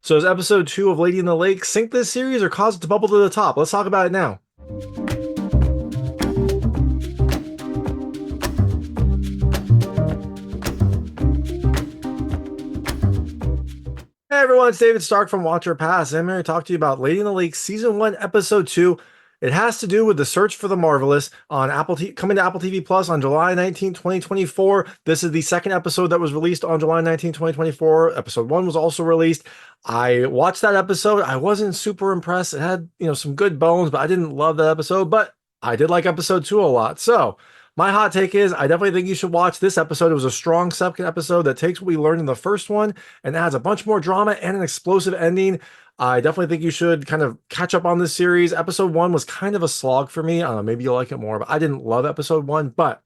So does episode 2 of Lady in the Lake sink this series or cause it to bubble to the top? Let's talk about it now. Hey everyone, it's David Stark from Watcher Pass. I'm here to talk to you about Lady in the Lake Season 1, Episode 2. It has to do with the search for the marvelous on coming to Apple TV Plus on July 19, 2024. This is the second episode that was released on July 19, 2024. Episode 1 was also released. I watched that episode. I wasn't super impressed. It had, some good bones, but I didn't love that episode, but I did like episode 2 a lot. So, my hot take is I definitely think you should watch this episode. It was a strong second episode that takes what we learned in the first one and adds a bunch more drama and an explosive ending. I definitely think you should kind of catch up on this series. Episode 1 was kind of a slog for me. I don't know, maybe you'll like it more, but I didn't love episode 1, but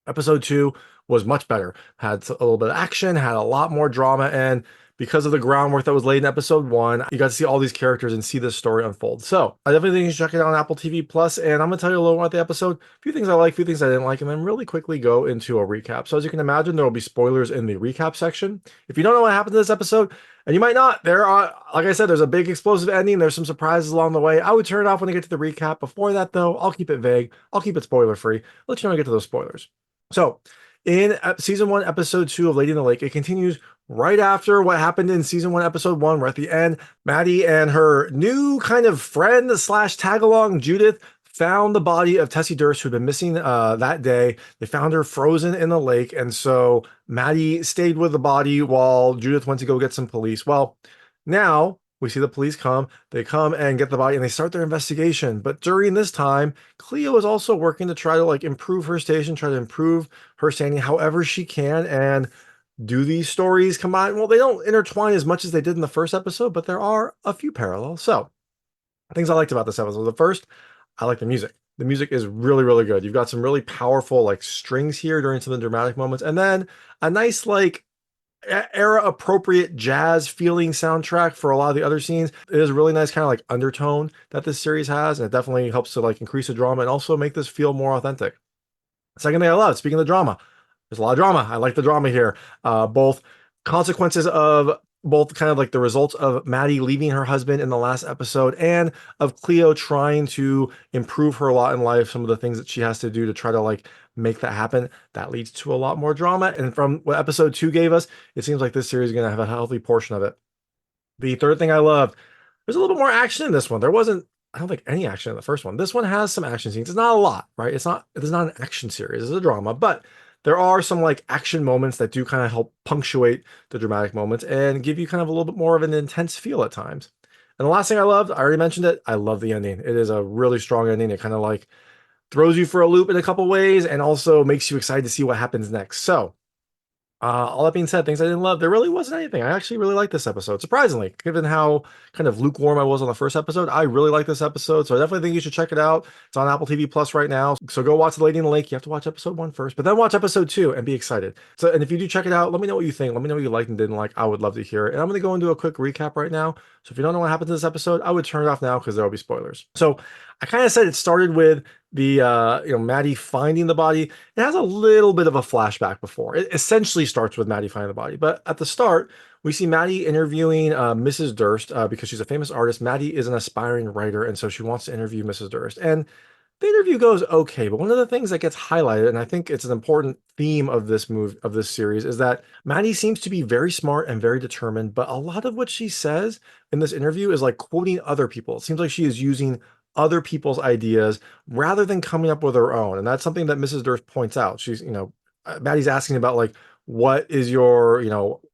episode 2 was much better. Had a little bit of action, had a lot more drama, and because of the groundwork that was laid in episode 1, you got to see all these characters and see this story unfold. So I definitely think you should check it out on Apple TV Plus, and I'm going to tell you a little about the episode, a few things I like, a few things I didn't like, and then really quickly go into a recap. So as you can imagine, there will be spoilers in the recap section. If you don't know what happened to this episode, and you might not, there are, like I said, there's a big explosive ending. There's some surprises along the way. I would turn it off when I get to the recap. Before that, though, I'll keep it vague. I'll keep it spoiler free. I'll let you know when I get to those spoilers. So in season 1, episode 2 of Lady in the Lake, it continues right after what happened in season 1, episode 1. We're at the end. Maddie and her new kind of friend slash tag-along, Judith, found the body of Tessie Durst, who'd been missing that day. They found her frozen in the lake, and so Maddie stayed with the body while Judith went to go get some police. Well, now we see the police come. They come and get the body, and they start their investigation. But during this time, Cleo is also working to try to improve her station, try to improve her standing however she can. And do these stories combine? Well, they don't intertwine as much as they did in the first episode, but there are a few parallels. So, things I liked about this episode. The first, I like the music. The music is really, really good. You've got some really powerful strings here during some of the dramatic moments, and then a nice era appropriate jazz feeling soundtrack for a lot of the other scenes. It is a really nice kind of undertone that this series has, and it definitely helps to increase the drama and also make this feel more authentic. Second thing I love, speaking of the drama, there's a lot of drama. I like the drama here. Both consequences of both kind of the results of Maddie leaving her husband in the last episode and of Cleo trying to improve her lot in life, some of the things that she has to do to try to make that happen. That leads to a lot more drama. And from what episode 2 gave us, it seems like this series is going to have a healthy portion of it. The third thing I loved, there's a little bit more action in this one. There wasn't, I don't think, any action in the first one. This one has some action scenes. It's not a lot, right? It's not an action series. It's a drama, but there are some action moments that do kind of help punctuate the dramatic moments and give you kind of a little bit more of an intense feel at times. And the last thing I loved, I already mentioned it, I love the ending. It is a really strong ending. It kind of throws you for a loop in a couple ways and also makes you excited to see what happens next. So all that being said, things I didn't love, there really wasn't anything. I actually really liked this episode, surprisingly, given how kind of lukewarm I was on the first episode. I really like this episode, so I definitely think you should check it out. It's on Apple TV Plus right now, so go watch The Lady in the Lake. You have to watch episode 1 first, but then watch episode 2 and be excited. So, and if you do check it out, let me know what you think. Let me know what you liked and didn't like. I would love to hear it. And I'm going to go into a quick recap right now. So if you don't know what happened to this episode, I would turn it off now because there will be spoilers. So I kind of said it started with the Maddie finding the body. It has a little bit of a flashback before. It essentially starts with Maddie finding the body, but at the start we see Maddie interviewing Mrs. Durst because she's a famous artist. Maddie is an aspiring writer, and so she wants to interview Mrs. Durst, and the interview goes okay. But one of the things that gets highlighted, and I think it's an important theme of this series, is that Maddie seems to be very smart and very determined, but a lot of what she says in this interview is quoting other people. It seems like she is using other people's ideas rather than coming up with her own. And that's something that Mrs. Durst points out. She's, Maddie's asking about what is your,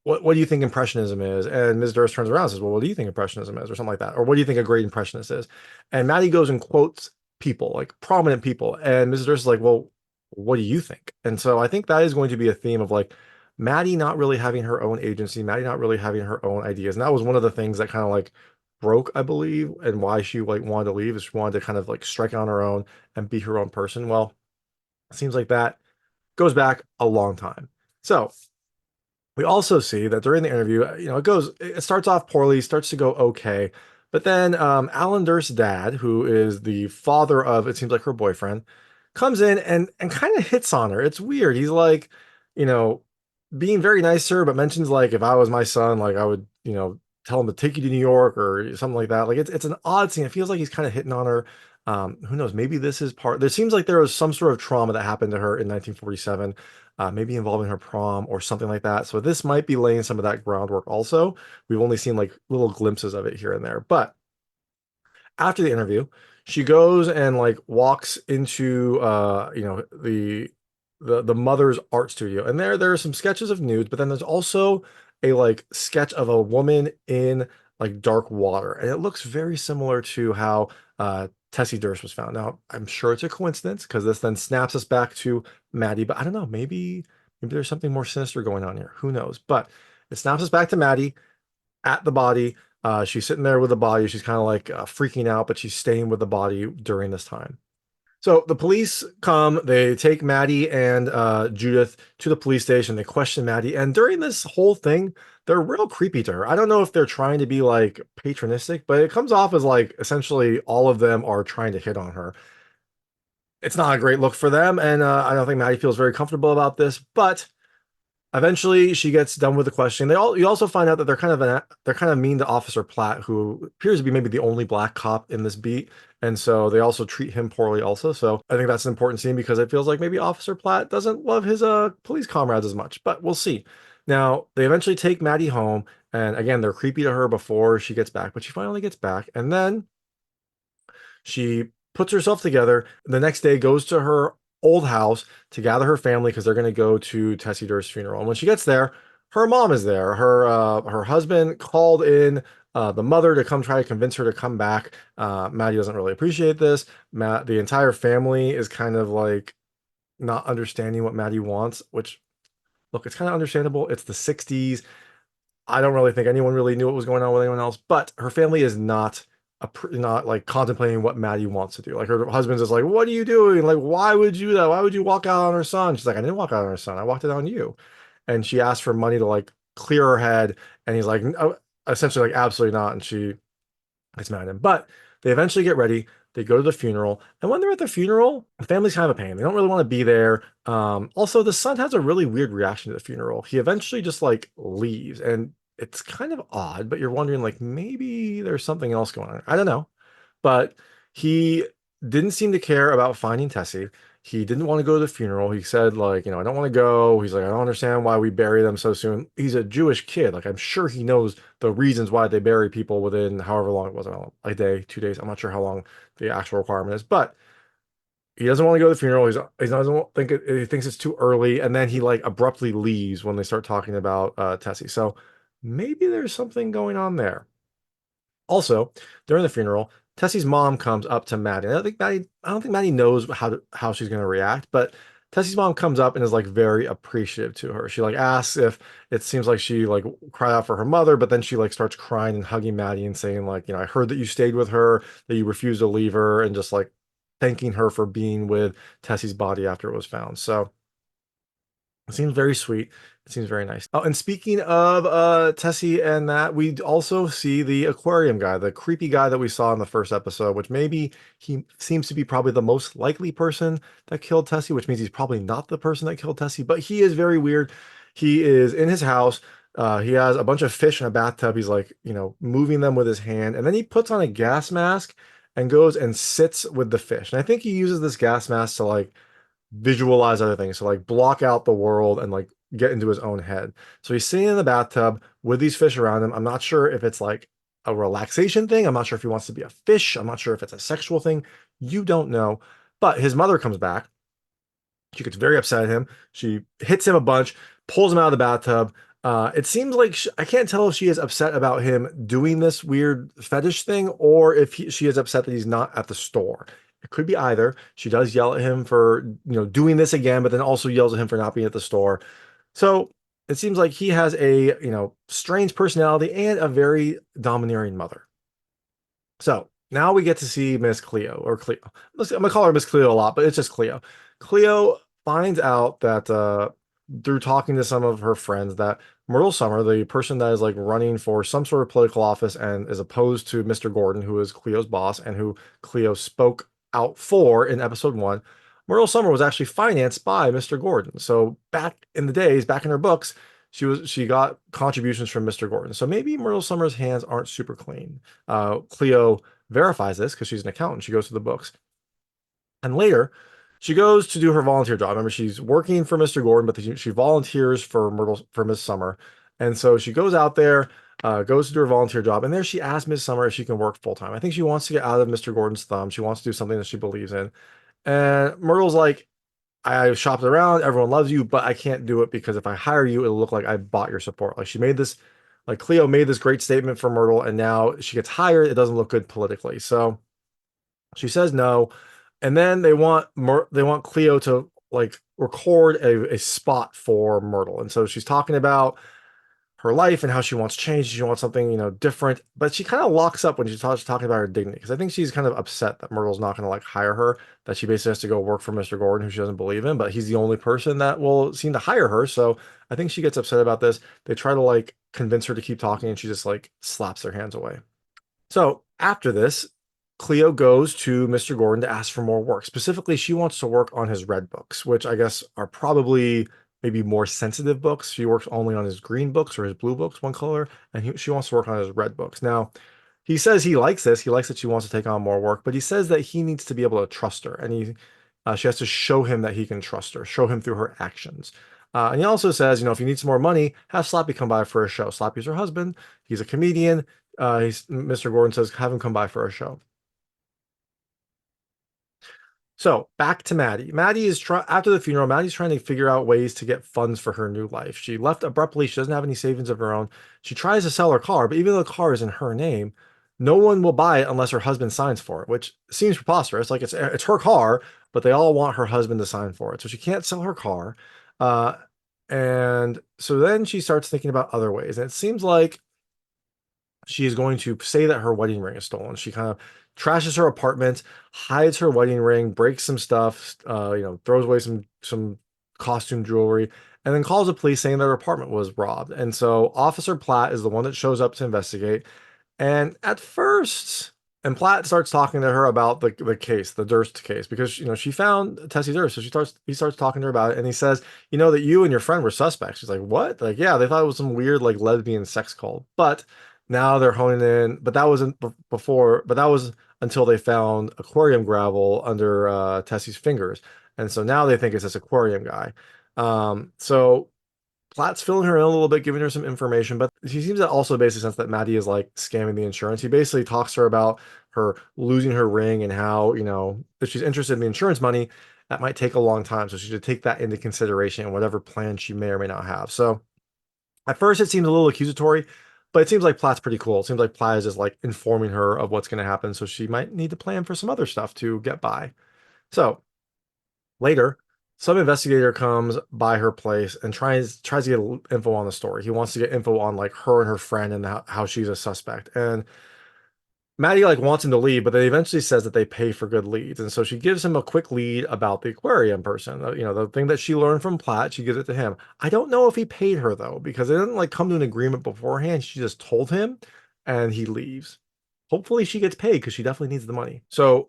what do you think impressionism is? And Ms. Durst turns around and says, well, what do you think impressionism is? Or something like that. Or what do you think a great impressionist is? And Maddie goes and quotes people, prominent people. And Mrs. Durst is like, well, what do you think? And so I think that is going to be a theme of Maddie not really having her own agency, Maddie not really having her own ideas. And that was one of the things that kind of broke, I believe, and why she wanted to leave is she wanted to kind of strike on her own and be her own person. Well, it seems like that goes back a long time. So we also see that during the interview, it starts off poorly, starts to go okay, but then Alan Durst's dad, who is the father of, it seems like, her boyfriend, comes in and kind of hits on her. It's weird. He's being very nice to her, but mentions if I was my son, I would, tell him to take you to New York or something like that. Like it's an odd scene. It feels like he's kind of hitting on her. Who knows? Maybe this is part. There seems like there was some sort of trauma that happened to her in 1947, maybe involving her prom or something like that. So this might be laying some of that groundwork. Also, we've only seen like little glimpses of it here and there. But after the interview, she goes and like walks into the mother's art studio. And there are some sketches of nudes, but then there's also a like sketch of a woman in like dark water. And it looks very similar to how Tessie Durst was found. Now, I'm sure it's a coincidence because this then snaps us back to Maddie, but I don't know, maybe there's something more sinister going on here. Who knows? But it snaps us back to Maddie at the body. She's sitting there with the body. She's kind of like freaking out, but she's staying with the body during this time. So the police come, they take Maddie and Judith to the police station. They question Maddie. And during this whole thing, they're real creepy to her. I don't know if they're trying to be like patronistic, but it comes off as like essentially all of them are trying to hit on her. It's not a great look for them. And I don't think Maddie feels very comfortable about this, but eventually, she gets done with the questioning. You also find out that they're kind of mean to Officer Platt, who appears to be maybe the only black cop in this beat, and so they also treat him poorly. Also, so I think that's an important scene because it feels like maybe Officer Platt doesn't love his police comrades as much, but we'll see. Now they eventually take Maddie home, and again they're creepy to her before she gets back, but she finally gets back, and then she puts herself together. The next day goes to her old house to gather her family because they're going to go to Tessie Durst's funeral. And when she gets there, her mom is there. Her husband called in the mother to come try to convince her to come back. Maddie doesn't really appreciate this. The entire family is kind of like not understanding what Maddie wants, which look, it's kind of understandable. It's the 60s. I don't really think anyone really knew what was going on with anyone else, but her family is not like contemplating what Maddie wants to do. Like her husband's just like, "What are you doing? Like, why would you do that? Why would you walk out on her son?" She's like, "I didn't walk out on her son. I walked it on you." And she asked for money to like clear her head, and he's like, "No," essentially like, "Absolutely not." And she gets mad at him. But they eventually get ready. They go to the funeral, and when they're at the funeral, the family's kind of a pain. They don't really want to be there. Also, the son has a really weird reaction to the funeral. He eventually just like leaves, and it's kind of odd. But you're wondering like maybe there's something else going on. I don't know, but he didn't seem to care about finding Tessie. He didn't want to go to the funeral. He said, like, I don't want to go. He's like, I don't understand why we bury them so soon. He's a Jewish kid. Like, I'm sure he knows the reasons why they bury people within however long it was, I don't know, a day, 2 days. I'm not sure how long the actual requirement is, but he doesn't want to go to the funeral. He doesn't think he thinks it's too early. And then he like abruptly leaves when they start talking about Tessie. So maybe there's something going on there. Also, during the funeral, Tessie's mom comes up to Maddie. I don't think Maddie knows how she's going to react, but Tessie's mom comes up and is like very appreciative to her. She like asks if it seems like she like cried out for her mother, but then she like starts crying and hugging Maddie and saying like, I heard that you stayed with her, that you refused to leave her, and just like thanking her for being with Tessie's body after it was found. So it seems very sweet. It seems very nice. Oh, and speaking of Tessie and that, we also see the aquarium guy, the creepy guy that we saw in the first episode, which maybe he seems to be probably the most likely person that killed Tessie, which means he's probably not the person that killed Tessie, but he is very weird. He is in his house. He has a bunch of fish in a bathtub. He's like, moving them with his hand, and then he puts on a gas mask and goes and sits with the fish. And I think he uses this gas mask to like visualize other things. So like block out the world and like get into his own head. So he's sitting in the bathtub with these fish around him. I'm not sure if it's like a relaxation thing. I'm not sure if he wants to be a fish. I'm not sure if it's a sexual thing. You don't know. But his mother comes back. She gets very upset at him. She hits him a bunch, pulls him out of the bathtub. It seems like I can't tell if she is upset about him doing this weird fetish thing or if she is upset that he's not at the store. It could be either. She does yell at him for, doing this again, but then also yells at him for not being at the store. So it seems like he has a, strange personality and a very domineering mother. So now we get to see Miss Cleo or Cleo. I'm gonna call her Miss Cleo a lot, but it's just Cleo. Cleo finds out that through talking to some of her friends that Myrtle Summer, the person that is like running for some sort of political office and is opposed to Mr. Gordon, who is Cleo's boss and who Cleo spoke out for in episode 1, Myrtle Summer was actually financed by Mr. Gordon. So back in the days, back in her books, she got contributions from Mr. Gordon. So maybe Myrtle Summers' hands aren't super clean. Cleo verifies this because she's an accountant. She goes to the books. And later, she goes to do her volunteer job. Remember, she's working for Mr. Gordon, but she volunteers for Myrtle for Miss Summer. And so she goes out there, goes to do her volunteer job, and there she asks Miss Summer if she can work full time. I think she wants to get out of Mr. Gordon's thumb. She wants to do something that she believes in. And Myrtle's like, I shopped around, everyone loves you, but I can't do it because if I hire you, it'll look like I bought your support. Like she made this, like Cleo made this great statement for Myrtle, and now she gets hired. It doesn't look good politically. So she says no, and then they want Cleo to like record a spot for Myrtle, and so she's talking about her life and how she wants change. She wants something, different. But she kind of locks up when she starts talking about her dignity because I think she's kind of upset that Myrtle's not going to like hire her, that she basically has to go work for Mr. Gordon, who she doesn't believe in, but he's the only person that will seem to hire her. So I think she gets upset about this. They try to like convince her to keep talking, and she just like slaps their hands away. So after this, Cleo goes to Mr. Gordon to ask for more work. Specifically, she wants to work on his red books, which I guess are probably maybe more sensitive books. She works only on his green books or his blue books, one color, and she wants to work on his red books. Now, he says he likes this. He likes that she wants to take on more work, but he says that he needs to be able to trust her, and she has to show him that he can trust her, show him through her actions. And he also says, if you need some more money, have Slappy come by for a show. Slappy's her husband. He's a comedian. Mr. Gordon says, have him come by for a show. So back to Maddie. Maddie is after the funeral. Maddie's trying to figure out ways to get funds for her new life. She left abruptly. She doesn't have any savings of her own. She tries to sell her car, but even though the car is in her name, no one will buy it unless her husband signs for it, which seems preposterous. Like it's her car, but they all want her husband to sign for it, so she can't sell her car. Uh, and so then she starts thinking about other ways, and it seems like she is going to say that her wedding ring is stolen. She kind of trashes her apartment, hides her wedding ring, breaks some stuff, throws away some costume jewelry, and then calls the police saying that her apartment was robbed. And so Officer Platt is the one that shows up to investigate. And at first, and Platt starts talking to her about the case, the Durst case, because she found Tessie Durst. So he starts talking to her about it, and he says, that you and your friend were suspects. She's like, what? Like, yeah, they thought it was some weird like lesbian sex cult, but now they're honing in. But that wasn't before. But that was until they found aquarium gravel under Tessie's fingers, and so now they think it's this aquarium guy. So Platt's filling her in a little bit, giving her some information, but he seems to also basically sense that Maddie is like scamming the insurance. He basically talks to her about her losing her ring and how, if she's interested in the insurance money, that might take a long time. So she should take that into consideration in whatever plan she may or may not have. So at first it seems a little accusatory, but it seems like Platt's pretty cool. It seems like Platt is just like informing her of what's going to happen. So she might need to plan for some other stuff to get by. So later, some investigator comes by her place and tries to get info on the story. He wants to get info on like her and her friend and how she's a suspect. And Maddie like wants him to leave, but then eventually says that they pay for good leads. And so she gives him a quick lead about the aquarium person. The thing that she learned from Platt, she gives it to him. I don't know if he paid her though, because they didn't like come to an agreement beforehand. She just told him and he leaves. Hopefully she gets paid because she definitely needs the money. So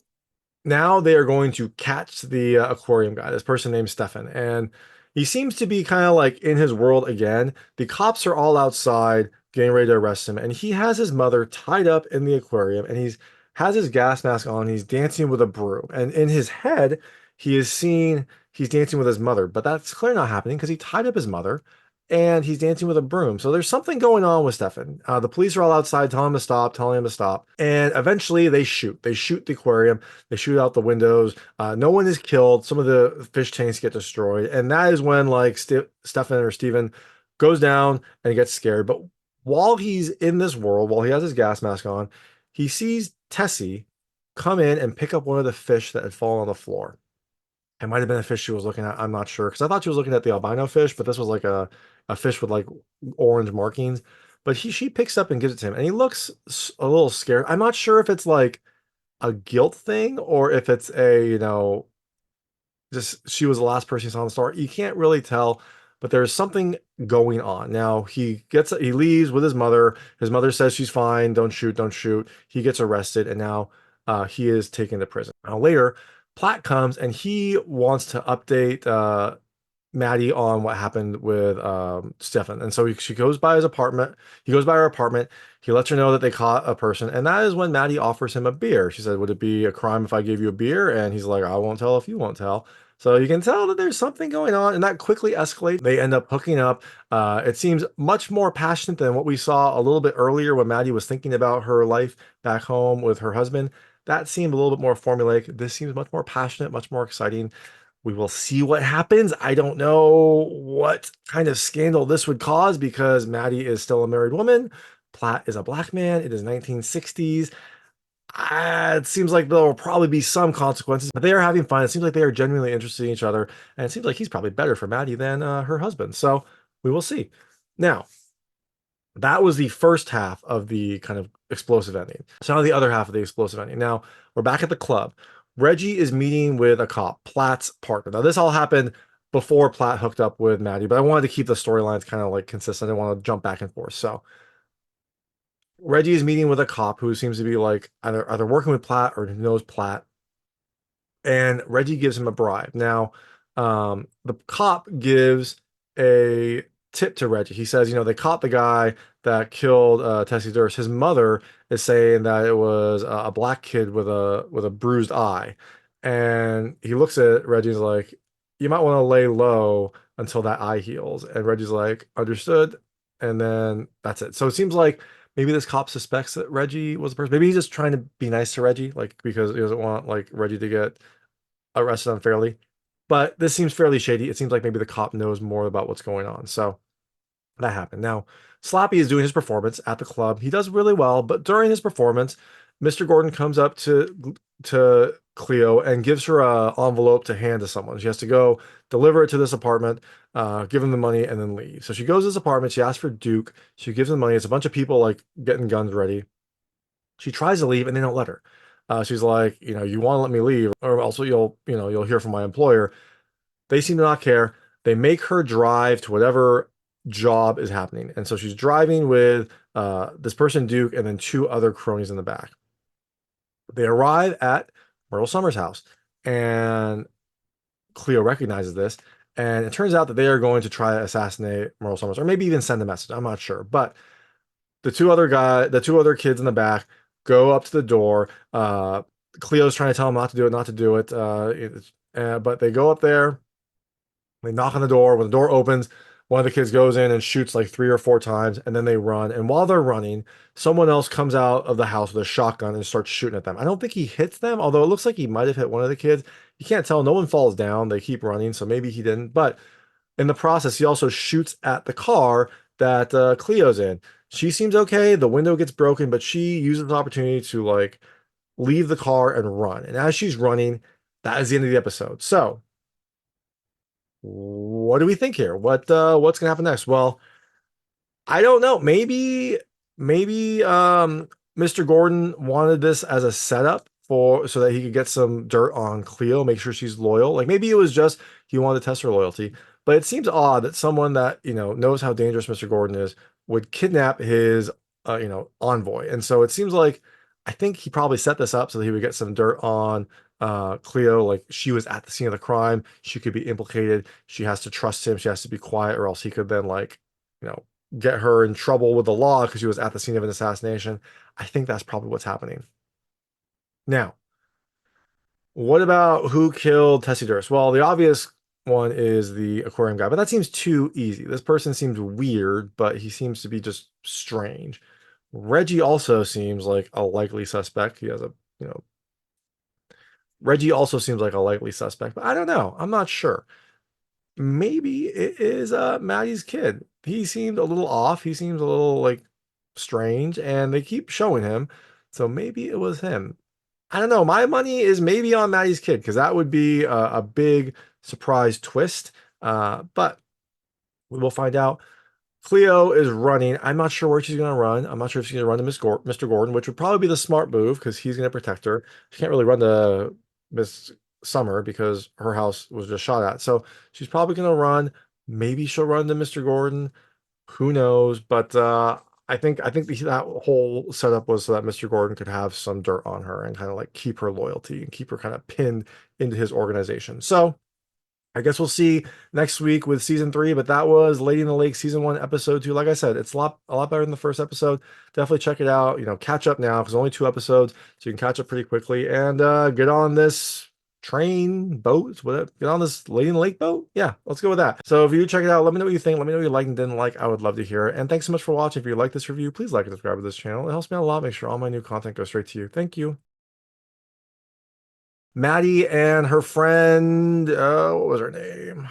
now they are going to catch the aquarium guy, this person named Stefan, and he seems to be kind of like in his world again. The cops are all outside getting ready to arrest him, and he has his mother tied up in the aquarium, and he's has his gas mask on. He's dancing with a broom, and in his head, he is seeing he's dancing with his mother, but that's clearly not happening because he tied up his mother. And he's dancing with a broom. So there's something going on with Stefan. The police are all outside telling him to stop, telling him to stop. And eventually they shoot. They shoot the aquarium. They shoot out the windows. No one is killed. Some of the fish tanks get destroyed. And that is when like Stefan or Steven goes down and gets scared. But while he's in this world, while he has his gas mask on, he sees Tessie come in and pick up one of the fish that had fallen on the floor. It might have been a fish she was looking at. I'm not sure because I thought she was looking at the albino fish, but this was like a fish with like orange markings. But she picks up and gives it to him, and he looks a little scared. I'm not sure if it's like a guilt thing or if it's a just she was the last person he saw in the store. You can't really tell, but there's something going on. Now he leaves with his mother. His mother says she's fine. Don't shoot, don't shoot. He gets arrested, and now he is taken to prison. Now later, Platt comes and he wants to update. Maddie on what happened with Stefan. And so she goes by his apartment. He goes by her apartment. He lets her know that they caught a person. And that is when Maddie offers him a beer. She said, "Would it be a crime if I gave you a beer?" And he's like, "I won't tell if you won't tell." So you can tell that there's something going on, and that quickly escalates. They end up hooking up. It seems much more passionate than what we saw a little bit earlier when Maddie was thinking about her life back home with her husband. That seemed a little bit more formulaic. This seems much more passionate, much more exciting. We will see what happens. I don't know what kind of scandal this would cause because Maddie is still a married woman. Platt is a black man. It is 1960s. It seems like there will probably be some consequences, but they are having fun. It seems like they are genuinely interested in each other, and it seems like he's probably better for Maddie than her husband. So we will see. Now, that was the first half of the kind of explosive ending. So now the other half of the explosive ending. Now we're back at the club. Reggie is meeting with a cop, Platt's partner. Now this all happened before Platt hooked up with Maddie, but I wanted to keep the storylines kind of like consistent. I didn't want to jump back and forth. So Reggie is meeting with a cop who seems to be like either working with Platt or knows Platt, and Reggie gives him a bribe. Now, the cop gives a tip to Reggie. He says, they caught the guy that killed Tessie Durst. His mother is saying that it was a black kid with a bruised eye, and he looks at Reggie's like, "You might want to lay low until that eye heals." And Reggie's like, "Understood." And then that's it. So it seems like maybe this cop suspects that Reggie was the person. Maybe he's just trying to be nice to Reggie, like because he doesn't want like Reggie to get arrested unfairly. But this seems fairly shady. It seems like maybe the cop knows more about what's going on. So that happened. Now, Sloppy is doing his performance at the club. He does really well, but during his performance, Mr. Gordon comes up to Cleo and gives her a envelope to hand to someone. She has to go deliver it to this apartment, give him the money, and then leave. So she goes to this apartment. She asks for Duke. She gives him the money. It's a bunch of people like getting guns ready. She tries to leave, and they don't let her. She's like, you want to let me leave, or also you'll hear from my employer. They seem to not care. They make her drive to whatever job is happening. And so she's driving with this person, Duke, and then two other cronies in the back. They arrive at Myrtle Summers' house, and Cleo recognizes this. And it turns out that they are going to try to assassinate Myrtle Summers, or maybe even send a message. I'm not sure. But the two other kids in the back go up to the door. Cleo's trying to tell them not to do it, not to do it. But they go up there. They knock on the door. When the door opens, one of the kids goes in and shoots like 3 or 4 times, and then they run. And while they're running, someone else comes out of the house with a shotgun and starts shooting at them. I don't think he hits them, although it looks like he might have hit one of the kids. You can't tell. No one falls down. They keep running, so maybe he didn't. But in the process, he also shoots at the car that Cleo's in. She seems okay. The window gets broken, but she uses the opportunity to like leave the car and run. And as she's running, that is the end of the episode. So what do we think here? What's gonna happen next? Well, I don't know. Maybe Mr. Gordon wanted this as a setup for so that he could get some dirt on Cleo, make sure she's loyal. Like maybe it was just he wanted to test her loyalty. But it seems odd that someone that, knows how dangerous Mr. Gordon is would kidnap his envoy. And so it seems like I think he probably set this up so that he would get some dirt on Cleo, like she was at the scene of the crime, she could be implicated, she has to trust him, she has to be quiet, or else he could then like, you know, get her in trouble with the law because she was at the scene of an assassination. I think that's probably what's happening. Now, what about who killed Tessie Durst? Well, the obvious one is the aquarium guy, but that seems too easy. This person seems weird, but he seems to be just strange. Reggie also seems like a likely suspect. He has a, you know, Reggie also seems like a likely suspect, but I don't know. I'm not sure. Maybe it is Maddie's kid. He seemed a little off. He seems a little like strange, and they keep showing him. So maybe it was him. I don't know. My money is maybe on Maddie's kid because that would be a big surprise twist. But we will find out. Cleo is running. I'm not sure where she's going to run. I'm not sure if she's going to run to Mr. Gordon, which would probably be the smart move because he's going to protect her. She can't really run to Miss Summer because her house was just shot at. So she's probably going to run. Maybe she'll run to Mr. Gordon. Who knows? But I think that whole setup was so that Mr. Gordon could have some dirt on her and kind of like keep her loyalty and keep her kind of pinned into his organization. So I guess we'll see next week with season 3, but that was Lady in the Lake season 1 episode 2. Like I said, it's a lot better than the first episode. Definitely check it out. Catch up now because only 2 episodes, so you can catch up pretty quickly and get on this train, boat, whatever. Get on this Lady in the Lake boat. Yeah, let's go with that. So if you check it out, let me know what you think. Let me know what you liked and didn't like. I would love to hear it. And thanks so much for watching. If you like this review, please like and subscribe to this channel. It helps me out a lot. Make sure all my new content goes straight to you. Thank you. Maddie and her friend, what was her name?